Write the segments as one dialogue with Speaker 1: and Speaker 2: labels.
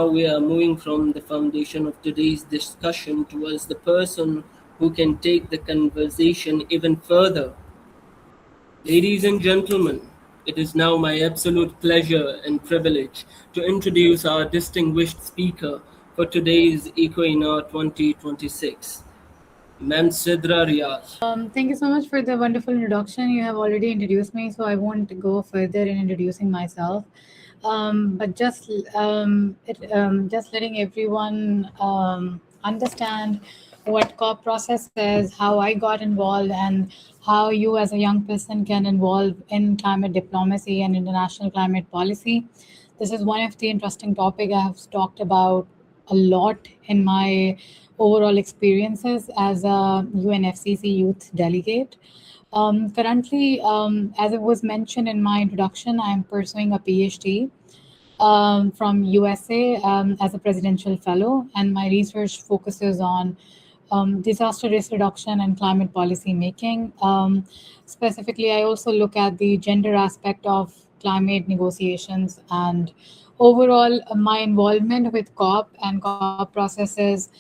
Speaker 1: now we are moving from the foundation of today's discussion towards the person who can take the conversation even further. Ladies and gentlemen, it is now my absolute pleasure and privilege to introduce our distinguished speaker for today's Equina 2026, Ma'am Sidra Riaz.
Speaker 2: Thank you so much for the wonderful introduction. You have already introduced me, so I won't go further in introducing myself. But just letting everyone understand what COP process is, how I got involved, and how you as a young person can involve in climate diplomacy and international climate policy. This is one of the interesting topic I have talked about a lot in my overall experiences as a UNFCCC youth delegate. Currently, as it was mentioned in my introduction, I am pursuing a PhD from USA as a presidential fellow, and my research focuses on disaster risk reduction and climate policy making. Specifically, I also look at the gender aspect of climate negotiations and overall my involvement with COP and COP processes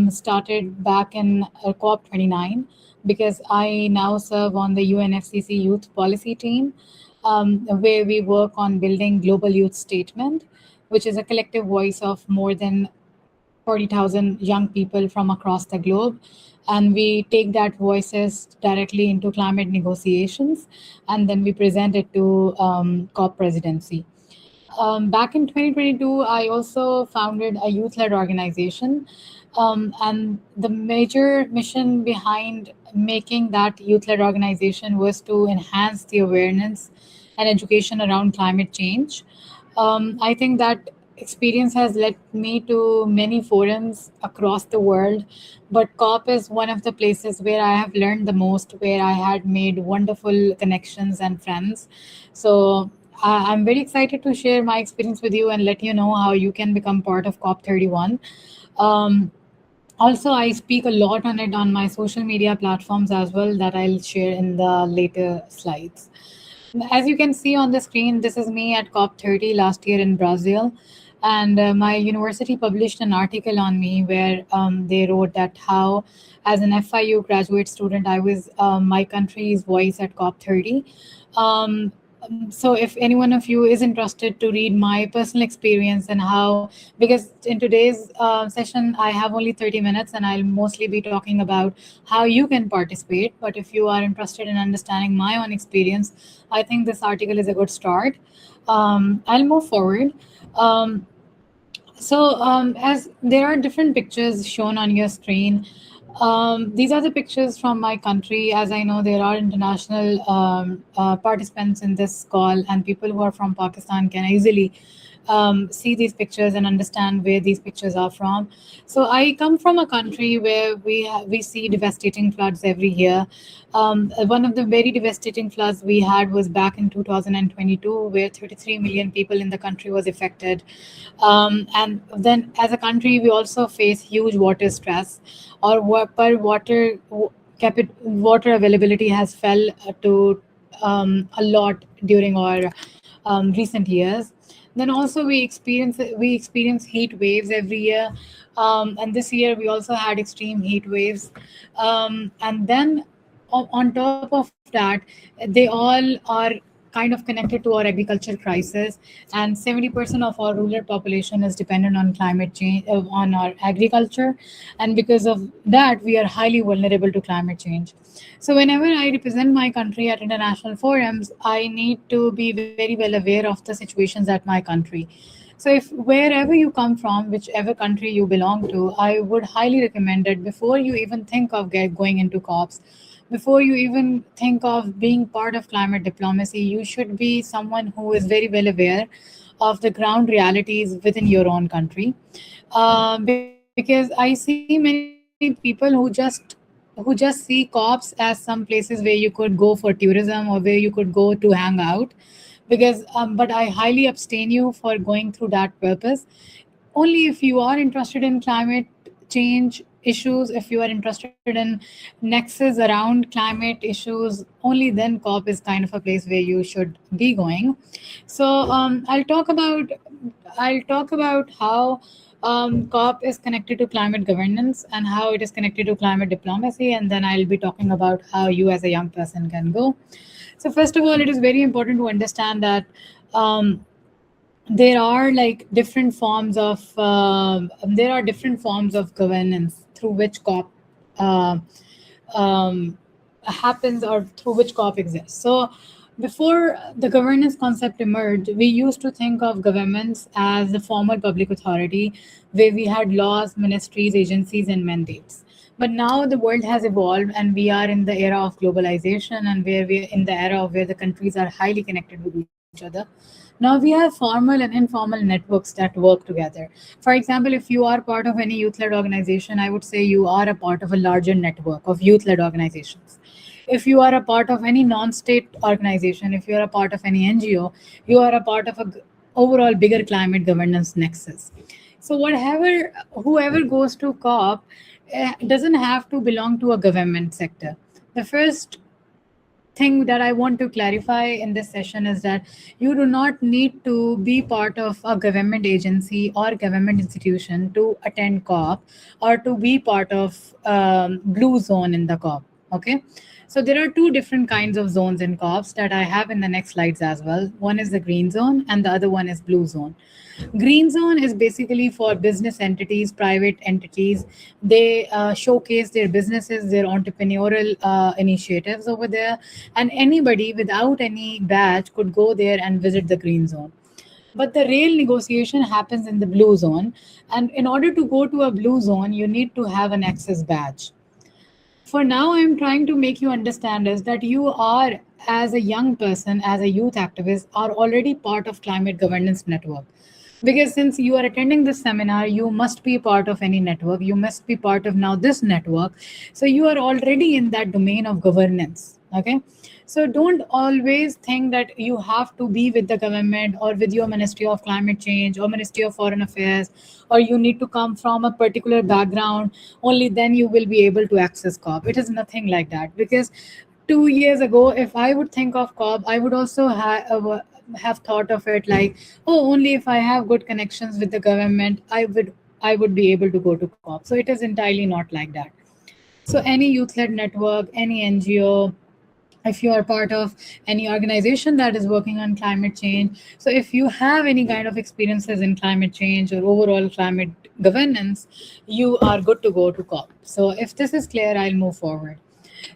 Speaker 2: started back in COP 29 because I now serve on the UNFCCC Youth Policy Team, where we work on building Global Youth Statement, which is a collective voice of more than 40,000 young people from across the globe. And we take that voices directly into climate negotiations, and then we present it to COP presidency. Back in 2022, I also founded a youth led organization. And the major mission behind making that youth led organization was to enhance the awareness and education around climate change. I think that experience has led me to many forums across the world, but COP is one of the places where I have learned the most, where I had made wonderful connections and friends. So I'm very excited to share my experience with you and let you know how you can become part of COP 31. Um, Also, I speak a lot on it on my social media platforms as well, that I'll share in the later slides. As you can see on the screen, this is me at COP30 last year in Brazil. And my university published an article on me where they wrote that how, as an FIU graduate student, I was my country's voice at COP30. Um, so if any one of you is interested to read my personal experience and how, because in today's session I have only 30 minutes and I'll mostly be talking about how you can participate, but if you are interested in understanding my own experience, I think this article is a good start. I'll move forward. As there are different pictures shown on your screen, these are the pictures from my country. As I know, there are international participants in this call, and people who are from Pakistan can easily see these pictures and understand where these pictures are from. So I come from a country where we see devastating floods every year. One of the very devastating floods we had was back in 2022, where 33 million people in the country was affected. And then, as a country, we also face huge water stress, or per water availability has fell to a lot during our recent years. Then also we experience heat waves every year, and this year we also had extreme heat waves, and then on top of that, they all are kind of connected to our agriculture crisis, and 70% of our rural population is dependent on climate change, on our agriculture, and because of that we are highly vulnerable to climate change. So whenever I represent my country at international forums, I need to be very well aware of the situations at my country. So if wherever you come from, whichever country you belong to, I would highly recommend that before you even think of going into COPs, before you even think of being part of climate diplomacy, you should be someone who is very well aware of the ground realities within your own country. Because I see many people who just see COPs as some places where you could go for tourism or where you could go to hang out. But I highly abstain you for going through that purpose. Only if you are interested in climate change, issues, if you are interested in nexus around climate issues, only then COP is kind of a place where you should be going. So I'll talk about how COP is connected to climate governance and how it is connected to climate diplomacy, and then I'll be talking about how you as a young person can go. So first of all, it is very important to understand that there are like different forms of governance through which COP uh, happens, or through which COP exists. So before the governance concept emerged, we used to think of governments as the formal public authority where we had laws, ministries, agencies, and mandates. But now the world has evolved, and we are in the era of globalization, and where we are in the era of where the countries are highly connected with each other. Now we have formal and informal networks that work together. For example, if you are part of any youth led organization, I would say you are a part of a larger network of youth led organizations. If you are a part of any non state organization, if you are a part of any NGO, you are a part of a overall bigger climate governance nexus. So, whoever goes to COP doesn't have to belong to a government sector. The first thing that I want to clarify in this session is that you do not need to be part of a government agency or government institution to attend COP or to be part of blue zone in the COP. Okay. So there are two different kinds of zones in COPs that I have in the next slides as well. One is the green zone and the other one is blue zone. Green zone is basically for business entities, private entities. They showcase their businesses, their entrepreneurial initiatives over there, and anybody without any badge could go there and visit the green zone. But the real negotiation happens in the blue zone, and in order to go to a blue zone, you need to have an access badge. For now, I'm trying to make you understand is that you are, as a young person, as a youth activist, are already part of climate governance network. Because since you are attending this seminar, you must be part of any network. You must be part of now this network. So you are already in that domain of governance. Okay. So don't always think that you have to be with the government or with your Ministry of Climate Change or Ministry of Foreign Affairs, or you need to come from a particular background, only then you will be able to access COP. It is nothing like that. Because 2 years ago, if I would think of COP, I would also have thought of it like, oh, only if I have good connections with the government, I would be able to go to COP. So it is entirely not like that. So any youth-led network, any NGO, if you are part of any organization that is working on climate change, so if you have any kind of experiences in climate change or overall climate governance, you are good to go to COP. So if this is clear, I'll move forward.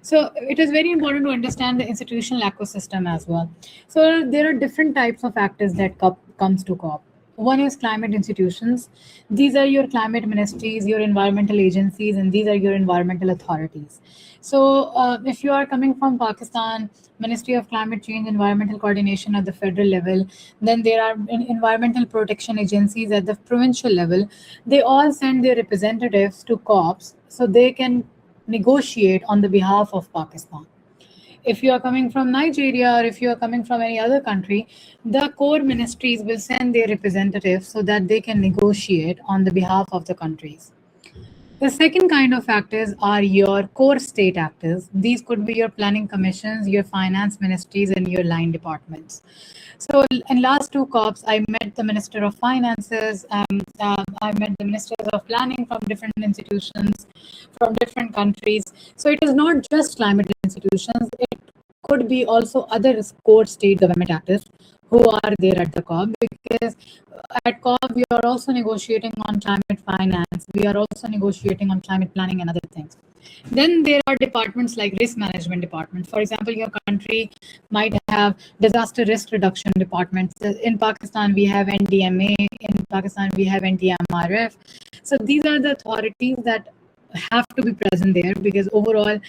Speaker 2: So it is very important to understand the institutional ecosystem as well. So there are different types of actors that comes to COP. One is climate institutions. These are your climate ministries, your environmental agencies, and these are your environmental authorities. So if you are coming from Pakistan, Ministry of Climate Change, Environmental Coordination at the federal level, then there are environmental protection agencies at the provincial level. They all send their representatives to COPs so they can negotiate on the behalf of Pakistan. If you are coming from Nigeria or if you are coming from any other country, the core ministries will send their representatives so that they can negotiate on the behalf of the countries. The second kind of actors are your core state actors. These could be your planning commissions, your finance ministries, and your line departments. So in last two COPs, I met the Minister of Finances, I met the Ministers of Planning from different institutions, from different countries. So it is not just climate institutions, it could be also other core state government actors who are there at the COP, because at COP we are also negotiating on climate finance, we are also negotiating on climate planning and other things. Then there are departments like risk management department. For example, your country might have disaster risk reduction departments. In Pakistan, we have NDMA. In Pakistan, we have NDMRF. So these are the authorities that have to be present there, because overall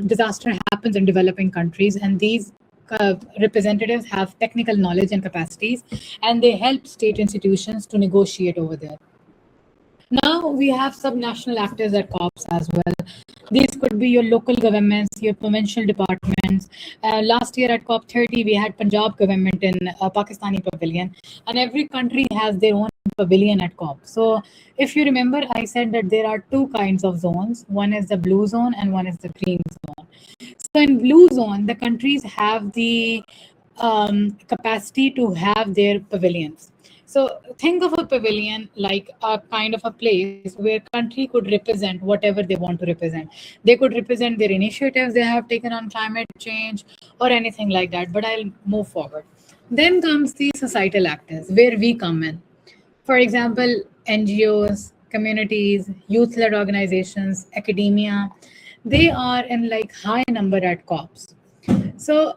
Speaker 2: disaster happens in developing countries, and these representatives have technical knowledge and capacities, and they help state institutions to negotiate over there. Now we have subnational actors at COPs as well. These could be your local governments, your provincial departments. Last year at COP 30, we had Punjab government in Pakistani pavilion, and every country has their own pavilion at COP. So if you remember, I said that there are two kinds of zones. One is the blue zone and one is the green zone. So in blue zone, the countries have the capacity to have their pavilions. So think of a pavilion like a kind of a place where country could represent whatever they want to represent. They could represent their initiatives they have taken on climate change or anything like that. But I'll move forward. Then comes the societal actors, where we come in. For example, NGOs, communities, youth-led organizations, academia, they are in like high number at COPs. So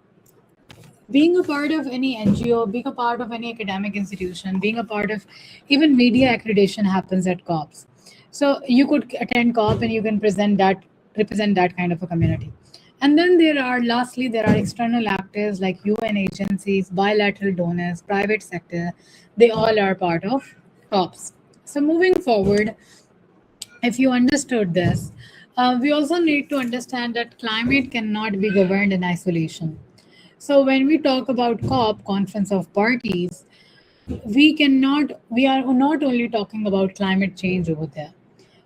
Speaker 2: being a part of any NGO, being a part of any academic institution, being a part of even media accreditation happens at COPs. So you could attend COP and you can represent that kind of a community. And then lastly, there are external actors like UN agencies, bilateral donors, private sector. They all are part of COPs. So moving forward, if you understood this, we also need to understand that climate cannot be governed in isolation. So when we talk about COP, Conference of Parties, we are not only talking about climate change over there.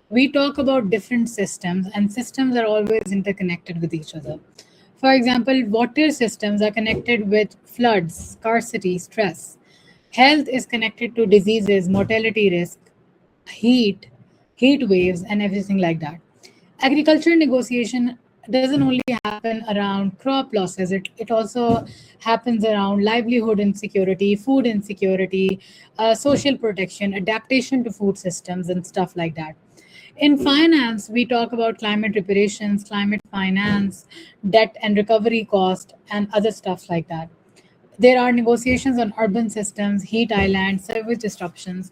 Speaker 2: We talk about different systems, and systems are always interconnected with each other. For example, water systems are connected with floods, scarcity, stress. Health is connected to diseases, mortality risk, heat, heat waves, and everything like that. Agriculture negotiation doesn't only happen around crop losses, it also happens around livelihood insecurity, food insecurity, social protection, adaptation to food systems, and stuff like that. In finance, we talk about climate reparations, climate finance, debt and recovery cost, and other stuff like that. There are negotiations on urban systems, heat islands, service disruptions.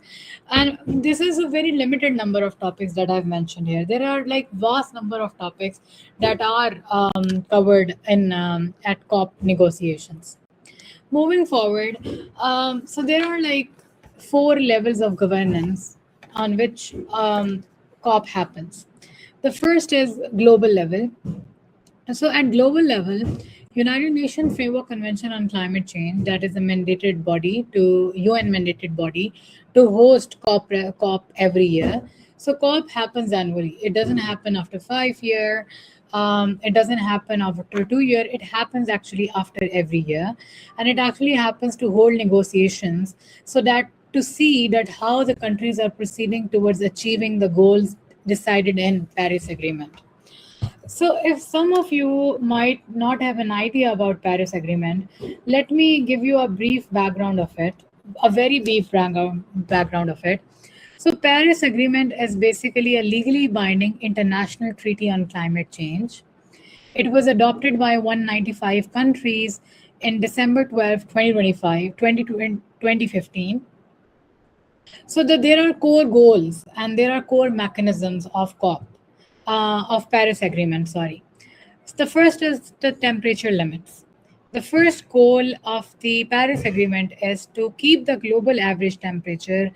Speaker 2: And this is a very limited number of topics that I've mentioned here. There are like vast number of topics that are covered in at COP negotiations. Moving forward, so there are like four levels of governance on which COP happens. The first is global level. So at global level, United Nations Framework Convention on Climate Change, that is a mandated body to UN mandated body to host COP every year. So COP happens annually. It doesn't happen after 5 year. It doesn't happen after 2 year. It happens actually after every year, and it actually happens to hold negotiations so that to see that how the countries are proceeding towards achieving the goals decided in Paris Agreement. So, if some of you might not have an idea about Paris Agreement, let me give you a brief background of it, a very brief background of it. So, Paris Agreement is basically a legally binding international treaty on climate change. It was adopted by 195 countries in December 12, 2015. So that there are core goals and there are core mechanisms of of Paris Agreement. Sorry, so the first is the temperature limits. The first goal of the Paris Agreement is to keep the global average temperature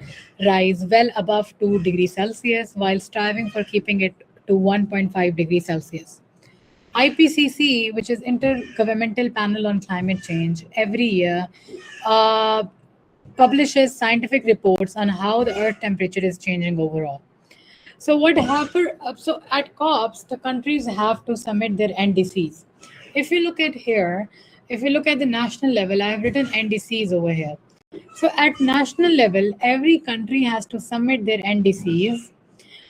Speaker 2: rise well above 2 degrees Celsius while striving for keeping it to 1.5 degrees Celsius. IPCC, which is Intergovernmental Panel on Climate Change, every year uh, publishes scientific reports on how the Earth temperature is changing overall. So what happened? So at COPs, the countries have to submit their NDCs. If you look at here, if you look at the national level, I have written NDCs over here. So at national level, every country has to submit their NDCs,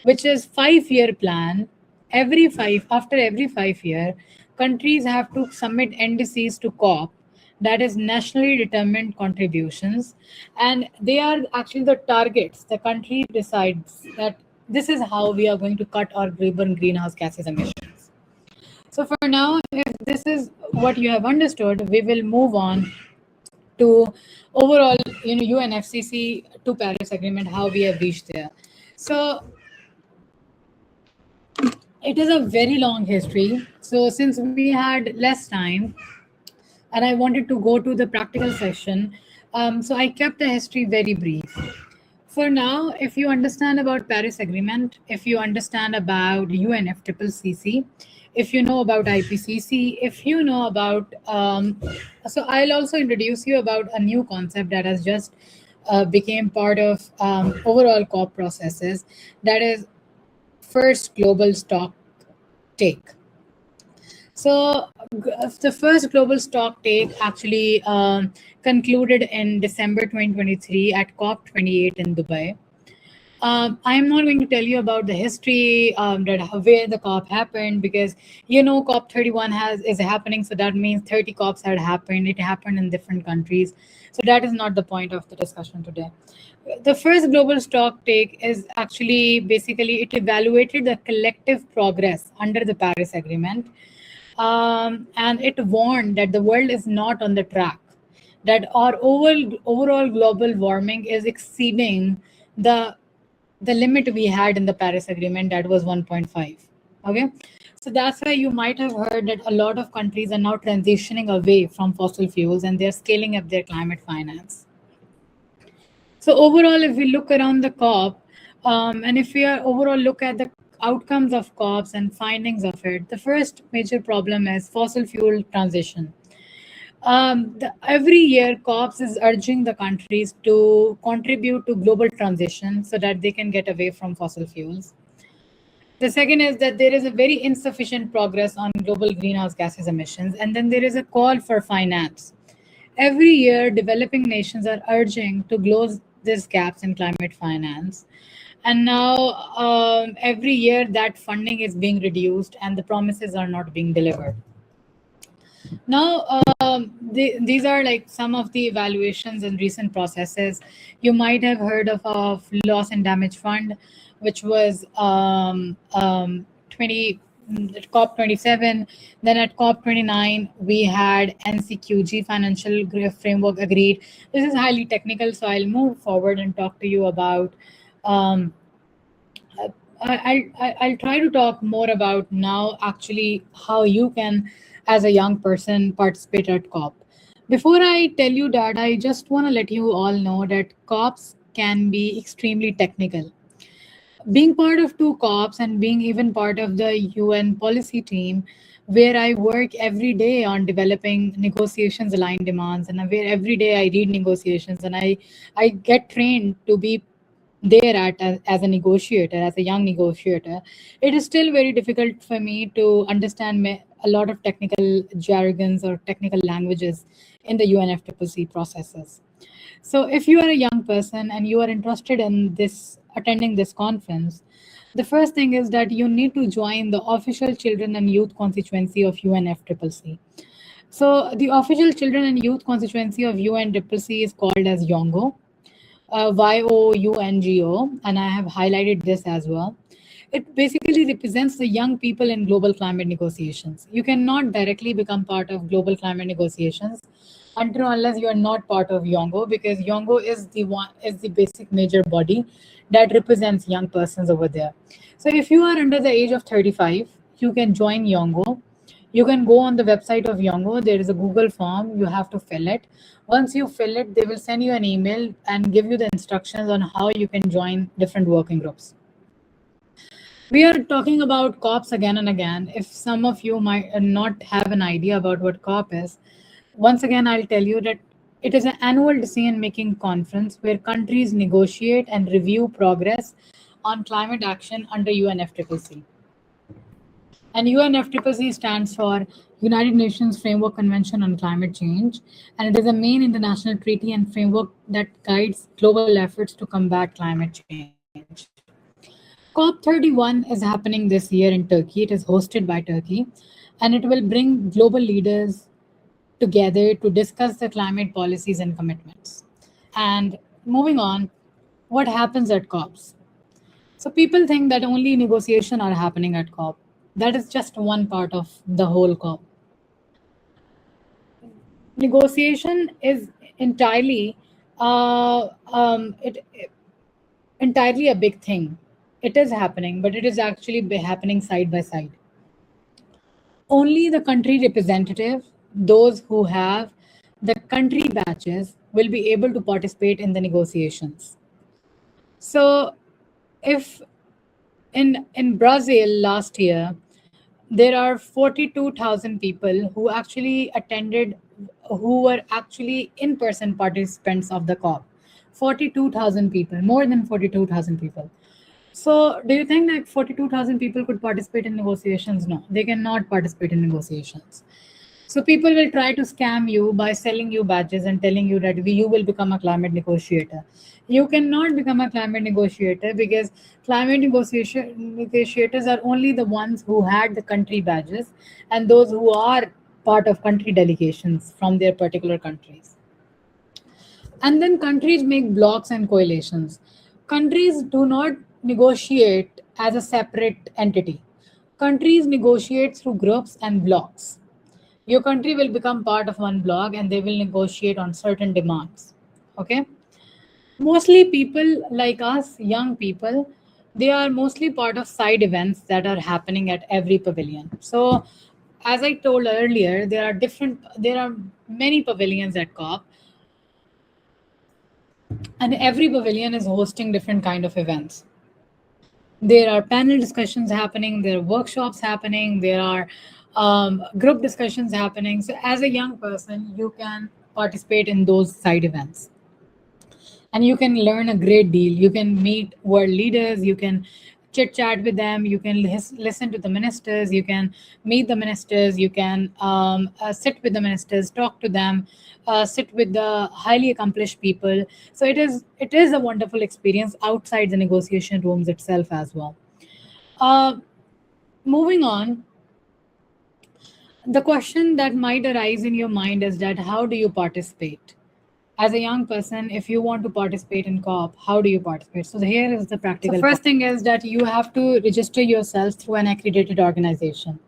Speaker 2: which is 5 year plan. After every 5 year, countries have to submit NDCs to COP, that is nationally determined contributions, and they are actually the targets. The country decides that this is how we are going to cut our greenhouse gases emissions. So for now, if this is what you have understood, we will move on to overall, UNFCCC to Paris Agreement, how we have reached there. So it is a very long history. So since we had less time, and I wanted to go to the practical session, so I kept the history very brief. For now, if you understand about Paris Agreement, if you understand about UNFCCC, if you know about IPCC, if you know about, so I'll also introduce you about a new concept that has just became part of overall COP processes. That is first global stock take. So the first global stock take actually concluded in December 2023 at COP28 in Dubai. I'm not going to tell you about the history that where the COP happened, because COP31 is happening, so that means 30 COPs had happened. It happened in different countries, so that is not the point of the discussion today. The first global stock take is actually basically it evaluated the collective progress under the Paris Agreement, and it warned that the world is not on the track, that our overall global warming is exceeding the limit we had in the Paris Agreement, that was 1.5. Okay, so that's why you might have heard that a lot of countries are now transitioning away from fossil fuels and they're scaling up their climate finance. So overall, if we look around the COP, and if we are overall look at the outcomes of COPs and findings of it, the first major problem is fossil fuel transition. Every year, COPS is urging the countries to contribute to global transition so that they can get away from fossil fuels. The second is that there is a very insufficient progress on global greenhouse gases emissions, and then there is a call for finance. Every year, developing nations are urging to close these gaps in climate finance. And now, every year, that funding is being reduced and the promises are not being delivered. Now, these are like some of the evaluations in recent processes. You might have heard of Loss and Damage Fund, which was 20 at COP27. Then at COP29, we had NCQG financial framework agreed. This is highly technical, so I'll move forward and talk to you about. I'll try to talk more about now actually how you can, as a young person, participate at COP. Before I tell you that, I just want to let you all know that COPs can be extremely technical. Being part of two COPs and being even part of the UN policy team, where I work every day on developing negotiations aligned demands, and where every day I read negotiations and I get trained to be there as a negotiator, as a young negotiator, it is still very difficult for me to understand a lot of technical jargons or technical languages in the UNFCCC processes. So if you are a young person and you are interested in attending this conference, the first thing is that you need to join the official children and youth constituency of UNFCCC. So the official children and youth constituency of UNFCCC is called as YOUNGO. YOUNGO, and I have highlighted this as well. It basically represents the young people in global climate negotiations. You cannot directly become part of global climate negotiations unless you are not part of YOUNGO, because YOUNGO is the basic major body that represents young persons over there. So if you are under the age of 35, you can join YOUNGO. You can go on the website of YOUNGO. There is a Google form. You have to fill it. Once you fill it, they will send you an email and give you the instructions on how you can join different working groups. We are talking about COPs again and again. If some of you might not have an idea about what COP is, once again, I'll tell you that it is an annual decision-making conference where countries negotiate and review progress on climate action under UNFCCC. And UNFCCC stands for United Nations Framework Convention on Climate Change, and it is a main international treaty and framework that guides global efforts to combat climate change. COP31 is happening this year in Turkey. It is hosted by Turkey, and it will bring global leaders together to discuss the climate policies and commitments. And moving on, what happens at COPs? So people think that only negotiations are happening at COP. That is just one part of the whole COP. Negotiation is entirely entirely a big thing. It is happening, but it is actually happening side by side. Only the country representative, those who have the country badges, will be able to participate in the negotiations. So if in Brazil last year, there are 42,000 people who actually attended, who were actually in-person participants of the COP. 42,000 people, more than 42,000 people. So, do you think that 42,000 people could participate in negotiations? No, they cannot participate in negotiations. So, people will try to scam you by selling you badges and telling you that you will become a climate negotiator. You cannot become a climate negotiator because negotiators are only the ones who had the country badges and those who are part of country delegations from their particular countries. And then countries make blocs and coalitions. Countries do not negotiate as a separate entity. Countries negotiate through groups and blocs. Your country will become part of one bloc and they will negotiate on certain demands. Okay? Mostly people like us, young people, they are mostly part of side events that are happening at every pavilion. So as I told earlier, there are many pavilions at COP, and every pavilion is hosting different kind of events. There are panel discussions happening, there are workshops happening, there are group discussions happening. So as a young person, you can participate in those side events and you can learn a great deal. You can meet world leaders, you can chit chat with them, you can listen to the ministers, you can meet the ministers, you can sit with the ministers, talk to them, sit with the highly accomplished people. So it is a wonderful experience outside the negotiation rooms itself as well. Moving on, the question that might arise in your mind is that how do you participate? As a young person, if you want to participate in COP, how do you participate? So here is the practical. The first thing is that you have to register yourself through an accredited organization.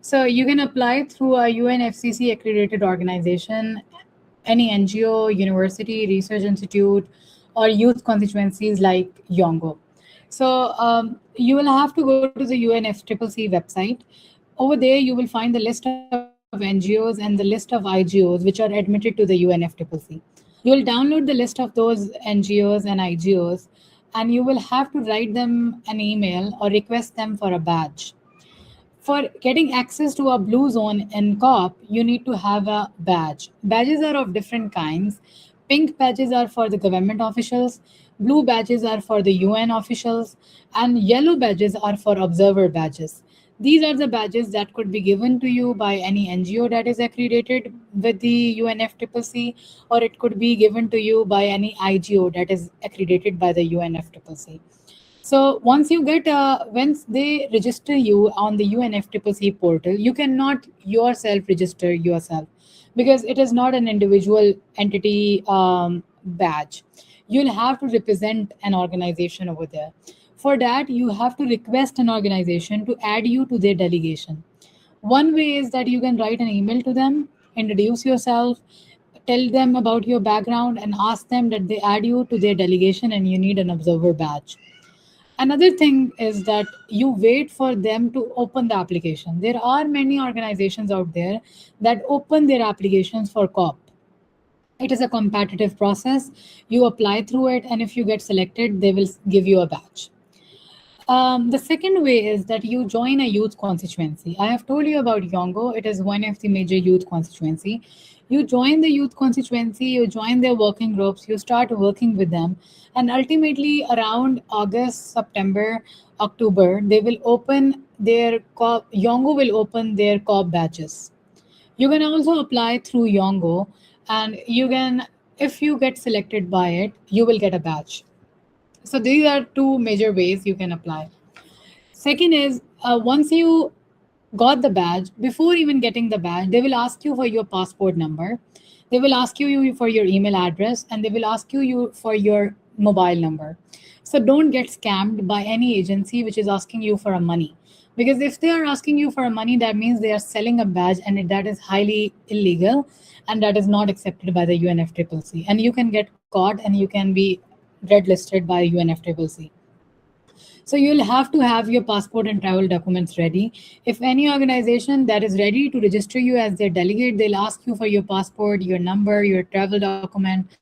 Speaker 2: So you can apply through a UNFCCC accredited organization, any NGO, university, research institute, or youth constituencies like Yongo. So you will have to go to the UNFCCC website. Over there, you will find the list of NGOs and the list of IGOs which are admitted to the UNFCCC. You will download the list of those NGOs and IGOs, and you will have to write them an email or request them for a badge. For getting access to a blue zone in COP, you need to have a badge. Badges are of different kinds. Pink badges are for the government officials, blue badges are for the UN officials, and yellow badges are for observer badges. These are the badges that could be given to you by any NGO that is accredited with the UNFCCC, or it could be given to you by any IGO that is accredited by the UNFCCC. So once they register you on the UNFCCC portal, you cannot yourself register yourself because it is not an individual entity badge. You'll have to represent an organization over there. For that, you have to request an organization to add you to their delegation. One way is that you can write an email to them, introduce yourself, tell them about your background, and ask them that they add you to their delegation and you need an observer badge. Another thing is that you wait for them to open the application. There are many organizations out there that open their applications for COP. It is a competitive process. You apply through it, and if you get selected, they will give you a badge. The second way is that you join a youth constituency. I have told you about Yongo. It is one of the major youth constituency. You join the youth constituency, you join their working groups, you start working with them, and ultimately around August, September, October, they will open their COP. Yongo will open their COP badges. You can also apply through Yongo, and if you get selected by it, you will get a badge. So these are two major ways you can apply. Second is, once you got the badge, before even getting the badge, they will ask you for your passport number. They will ask you for your email address, and they will ask you for your mobile number. So don't get scammed by any agency which is asking you for a money. Because if they are asking you for a money, that means they are selling a badge, and that is highly illegal, and that is not accepted by the UNFCCC. And you can get caught, and you can be red listed by UNFCCC. So you'll have to have your passport and travel documents ready. If any organization that is ready to register you as their delegate, they'll ask you for your passport, your number, your travel document,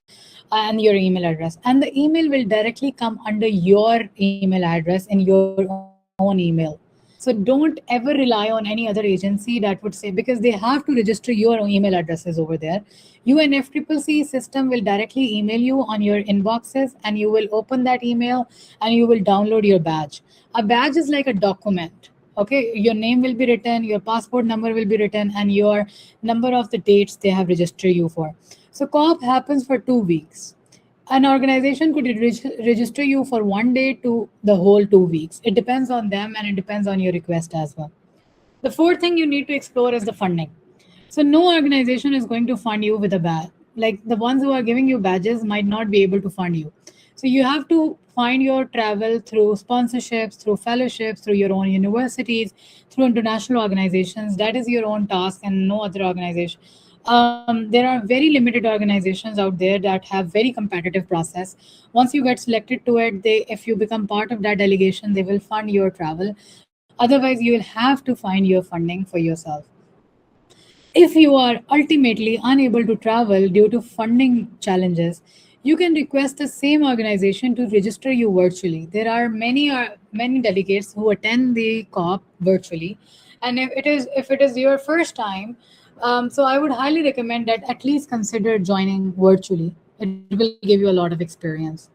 Speaker 2: and your email address. And the email will directly come under your email address in your own email. So don't ever rely on any other agency that would say, because they have to register your email addresses over there. UNFCCC system will directly email you on your inboxes, and you will open that email and you will download your badge. A badge is like a document. Okay, your name will be written, your passport number will be written, and your number of the dates they have registered you for. So COP happens for 2 weeks. An organization could register you for 1 day to the whole 2 weeks. It depends on them and it depends on your request as well. The fourth thing you need to explore is the funding. So no organization is going to fund you with a badge. Like the ones who are giving you badges might not be able to fund you. So you have to find your travel through sponsorships, through fellowships, through your own universities, through international organizations. That is your own task and no other organization. There are very limited organizations out there that have very competitive process. Once you get selected to it, if you become part of that delegation, they will fund your travel. Otherwise, you will have to find your funding for yourself. If you are ultimately unable to travel due to funding challenges, you can request the same organization to register you virtually. There are many delegates who attend the COP virtually, and if it is your first time, so I would highly recommend that at least consider joining virtually. It will give you a lot of experience.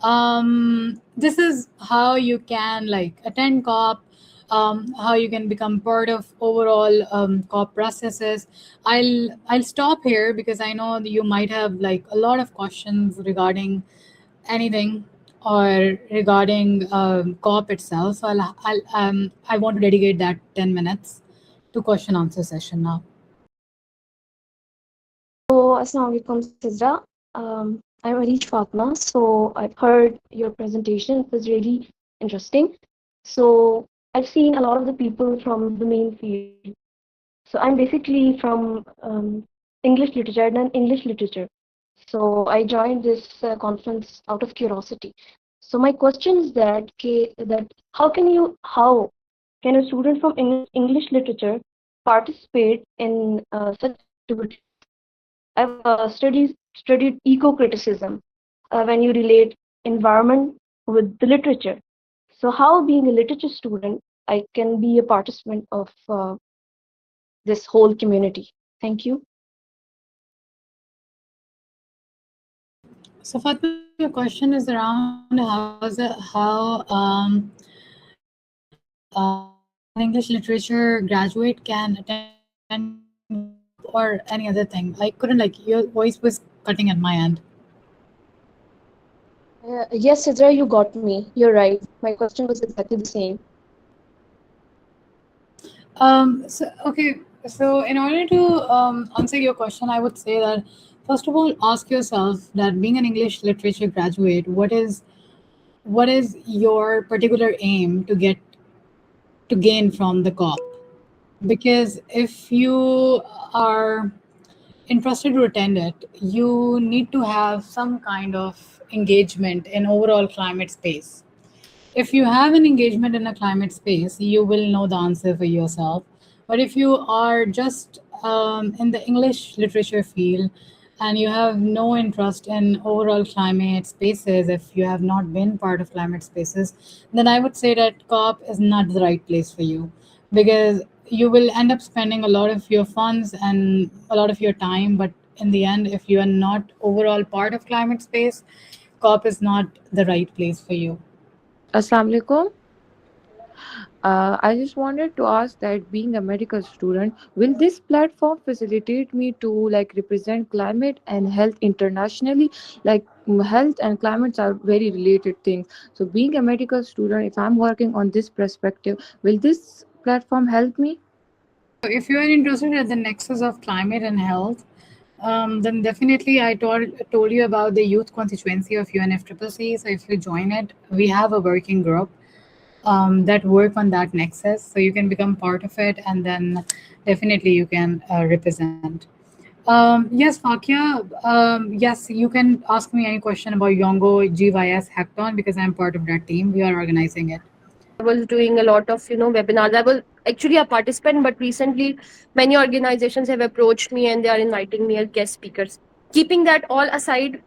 Speaker 2: This is how you can like attend COP, how you can become part of overall COP processes. I'll stop here because I know that you might have like a lot of questions regarding anything or regarding COP itself. So I want to dedicate that 10 minutes to question answer session now.
Speaker 3: So, Assalamu alaikum, Sidra. I'm Arish Fatma. So, I've heard your presentation. It was really interesting. So, I've seen a lot of the people from the main field. So, I'm basically from English literature. I've done English literature. So, I joined this conference out of curiosity. So, my question is that how can a student from English literature participate in such activities? I've studied eco-criticism when you relate environment with the literature. So how, being a literature student, I can be a participant of this whole community? Thank you.
Speaker 2: So Fatma, your question is around an English literature graduate can attend or any other thing. I couldn't like your voice was cutting at my end.
Speaker 3: Yes, Sidra, you got me. You're right. My question was exactly the same.
Speaker 2: So in order to answer your question, I would say that first of all, ask yourself that being an English literature graduate, what is your particular aim to gain from the COP? Because if you are interested to attend it, you need to have some kind of engagement in overall climate space. If you have an engagement in a climate space, you will know the answer for yourself. But if you are just in the English literature field and you have no interest in overall climate spaces, if you have not been part of climate spaces, then I would say that COP is not the right place for you, because you will end up spending a lot of your funds and a lot of your time. But in the end, if you are not overall part of climate space, COP is not the right place for you.
Speaker 4: Assalamu alaikum. I just wanted to ask that being a medical student, will this platform facilitate me to like represent climate and health internationally? Like health and climate are very related things. So being a medical student, if I'm working on this perspective, will this platform help me?
Speaker 2: If you are interested at the nexus of climate and health, then definitely I told you about the youth constituency of UNFCCC. So if you join it, we have a working group that work on that nexus. So you can become part of it, and then definitely you can represent. Yes, Fakia. Yes, you can ask me any question about Yongo GYS Hackathon because I'm part of that team. We are organizing it.
Speaker 5: I was doing a lot of webinars. I was actually a participant, but recently many organizations have approached me and they are inviting me as guest speakers. Keeping that all aside,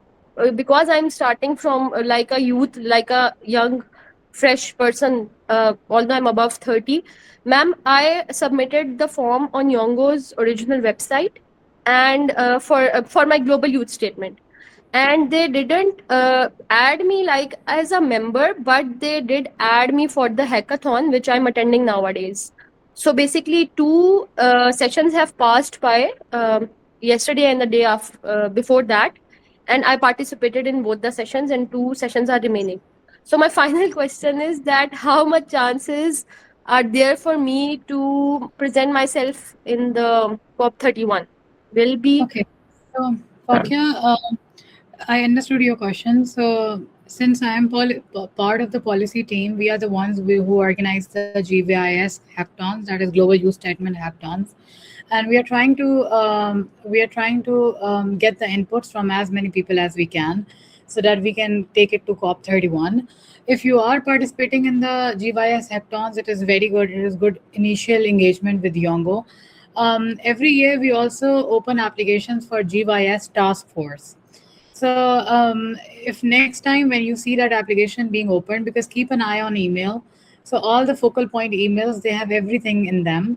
Speaker 5: because I'm starting from like a youth, like a young fresh person, although I'm above 30. Ma'am, I submitted the form on Yongo's original website and for my global youth statement. And they didn't add me like as a member, but they did add me for the hackathon, which I'm attending nowadays. So basically, two sessions have passed by, yesterday and the day before that, and I participated in both the sessions, and two sessions are remaining. So my final question is that how much chances are there for me to present myself in the COP31? Will be
Speaker 2: Okay. So, Fakya, I understood your question. So, since I am part of the policy team, we are the ones who organize the GVIS hackathons, that is Global Youth Statement hackathons, and we are trying to get the inputs from as many people as we can, so that we can take it to COP31. If you are participating in the GVIS hackathons, it is very good. It is good initial engagement with Yongo. Every year, we also open applications for GYS Task Force. So, if next time when you see that application being opened, because keep an eye on email. So, all the focal point emails, they have everything in them.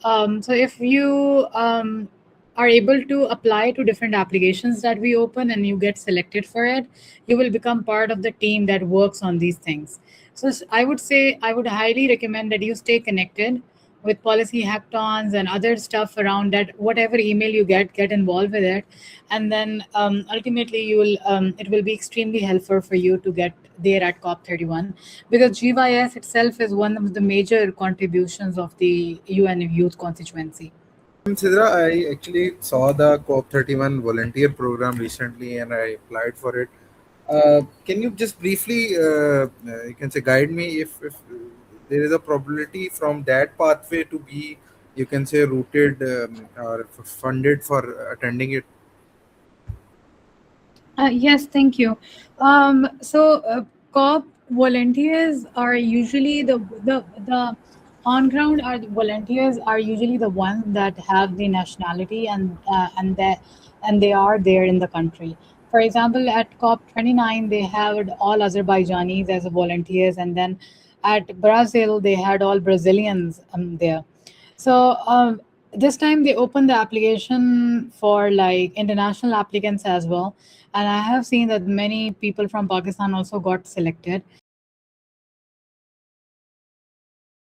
Speaker 2: So, if you are able to apply to different applications that we open and you get selected for it, you will become part of the team that works on these things. So, I would say, I would highly recommend that you stay connected with policy hackathons and other stuff around that. Whatever email you get involved with it, and then ultimately you will it will be extremely helpful for you to get there at COP31, because GYS itself is one of the major contributions of the UN Youth Constituency.
Speaker 6: Sidra, I actually saw the COP31 volunteer program recently and I applied for it. Can you just briefly, you can say, guide me if there is a probability from that pathway to be, you can say, routed or funded for attending it?
Speaker 2: Yes, thank you. COP volunteers are usually the on ground are the volunteers are usually the ones that have the nationality and they are there in the country. For example, at COP29 they had all Azerbaijanis as volunteers, and then at Brazil they had all Brazilians there. So this time they opened the application for like international applicants as well, and I have seen that many people from Pakistan also got selected.